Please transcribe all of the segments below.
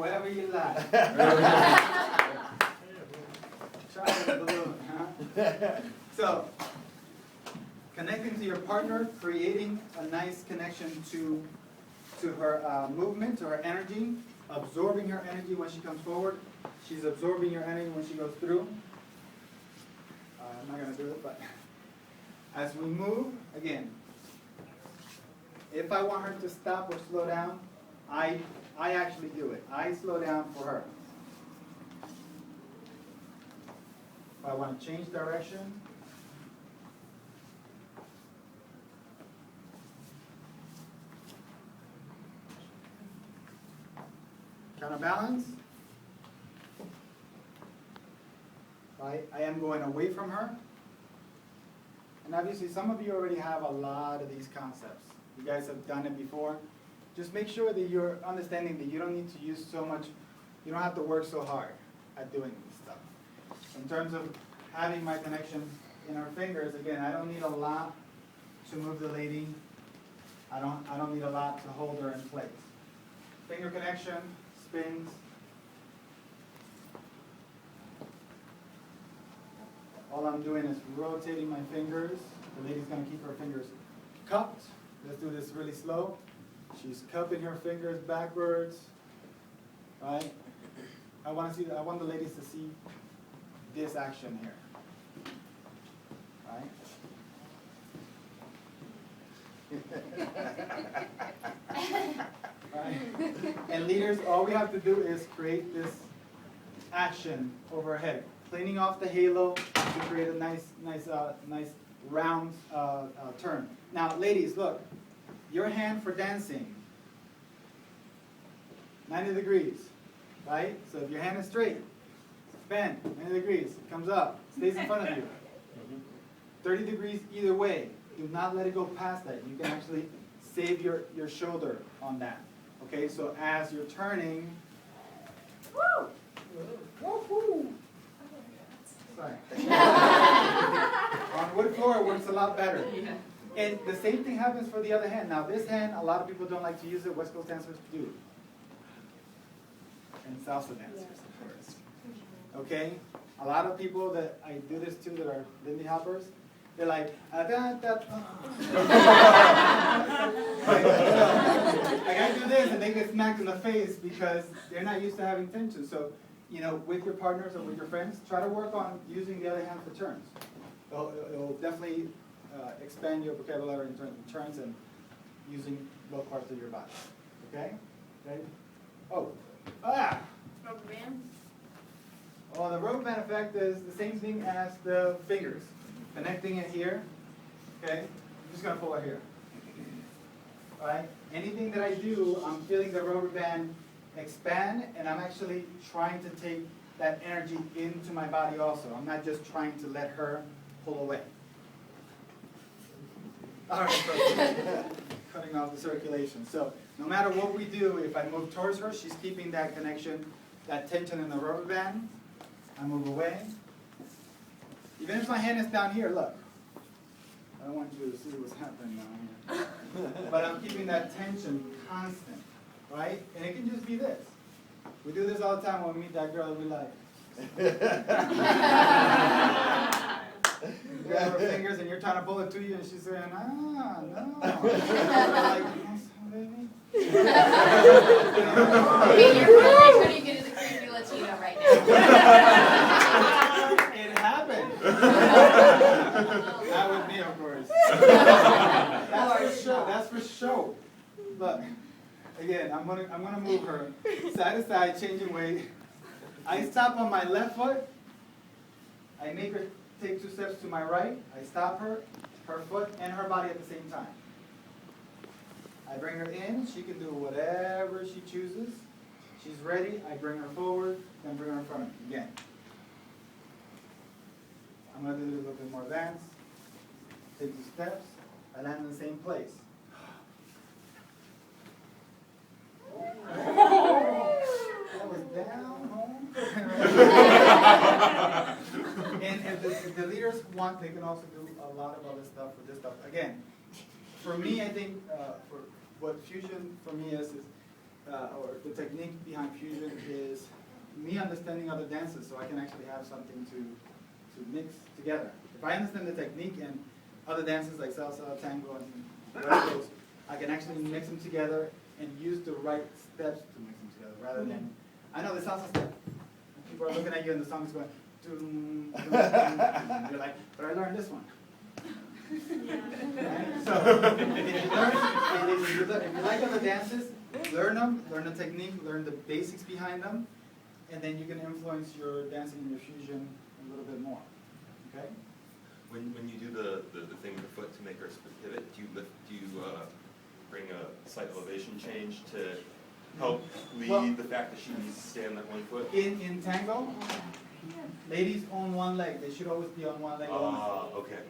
whatever you like. Chocolate balloon, huh? So, connecting to your partner, creating a nice connection to her movement, to her energy, absorbing her energy when she comes forward. She's absorbing your energy when she goes through. I'm not going to do it, but as we move, again, if I want her to stop or slow down, I actually do it. I slow down for her. If I want to change direction, counterbalance. I am going away from her. And obviously some of you already have a lot of these concepts. You guys have done it before. Just make sure that you're understanding that you don't need to use so much, you don't have to work so hard at doing this stuff. In terms of having my connection in her fingers, again, I don't need a lot to move the lady. I don't need a lot to hold her in place. Finger connection, spins. All I'm doing is rotating my fingers. The lady's going to keep her fingers cupped. Let's do this really slow. She's cupping her fingers backwards. Right? I want the ladies to see this action here. Right? Right? And leaders, all we have to do is create this action over our head, cleaning off the halo to create a nice round turn. Now, ladies, look, your hand for dancing, 90 degrees, right? So if your hand is straight, bend, 90 degrees, it comes up, stays in front of you. 30 degrees either way. Do not let it go past that. You can actually save your shoulder on that. Okay, so as you're turning, woo! Woo-hoo! Sorry. On wood floor it works a lot better. And the same thing happens for the other hand. Now this hand, a lot of people don't like to use it. West Coast dancers do. And salsa dancers, of course. Okay? A lot of people that I do this to that are Lindy hoppers, they're like, I do this and they get smacked in the face because they're not used to having tension. So, with your partners or with your friends, try to work on using the other hand for turns. It'll definitely expand your vocabulary in terms of turns and using both parts of your body. Okay? Ready? Oh. Ah! Rubber band? Well, the rubber band effect is the same thing as the fingers. Connecting it here. Okay? I'm just going to pull it here. Right? Anything that I do, I'm feeling the rubber band expand, and I'm actually trying to take that energy into my body also. I'm not just trying to let her pull away. All right, so cutting off the circulation. So no matter what we do, if I move towards her, she's keeping that connection, that tension in the rubber band. I move away. Even if my hand is down here, look. I don't want you to see what's happening down here. But I'm keeping that tension constant, right? And it can just be this. We do this all the time when we meet that girl, we like. You grab her fingers and you're trying to pull it to you and she's saying, no. You're like, baby? Okay, you're really trying to get into the creepy Latino right now. It happened. Not with me, of course. That's for show. Look, again, I'm gonna move her side to side, changing weight. I stop on my left foot. I make her take 2 steps to my right. I stop her foot and her body at the same time. I bring her in. She can do whatever she chooses. She's ready. I bring her forward, then bring her in front of me again. I'm going to do this a little bit more advanced. Take 2 steps. I land in the same place. That was down home. And if the leaders want, they can also do a lot of other stuff with this stuff. Again, for me, I think for what fusion for me is or the technique behind fusion is me understanding other dances, so I can actually have something to mix together. If I understand the technique and other dances like salsa, tango, and whatever those, I can actually mix them together and use the right steps to mix them together, rather than, I know the salsa step. People are looking at you and the song is going, doom, doom, doom, doom. You're like, but I learned this one. Right? So, if you like other dances, learn them, learn the technique, learn the basics behind them, and then you can influence your dancing and your fusion a little bit more. Okay? When you do the thing with the foot to make her pivot, do you bring a slight elevation change to help lead the fact that she needs to stay on that one foot? In tango, ladies on one leg. They should always be on one leg. Okay.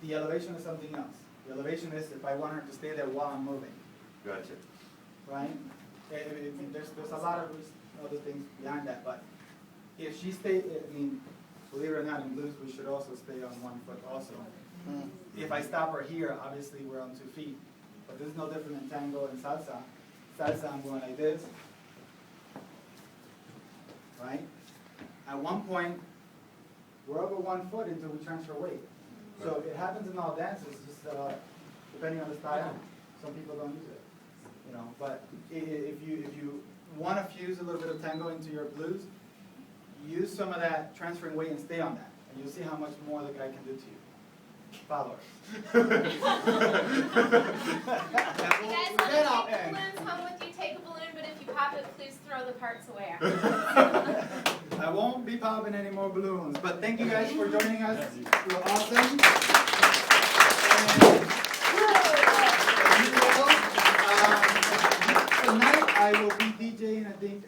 The elevation is something else. The elevation is if I want her to stay there while I'm moving. Gotcha. Right? There's a lot of other things behind that, but if she stays, I mean, believe it or not, in blues we should also stay on one foot also. If I stop her here, obviously we're on 2 feet, but this is no different in tango and salsa. Salsa, I'm going like this, right? At one point, we're over 1 foot until we transfer weight. So it happens in all dances, just depending on the style. Some people don't use it, you know. But if you want to fuse a little bit of tango into your blues, use some of that transferring weight and stay on that, and you'll see how much more the guy can do to you. Follow her. You guys want to take balloons home with you? Take a balloon, but if you pop it, please throw the parts away after. I won't be popping any more balloons, but thank you guys for joining us. You were awesome. And, tonight I will be DJing, I think.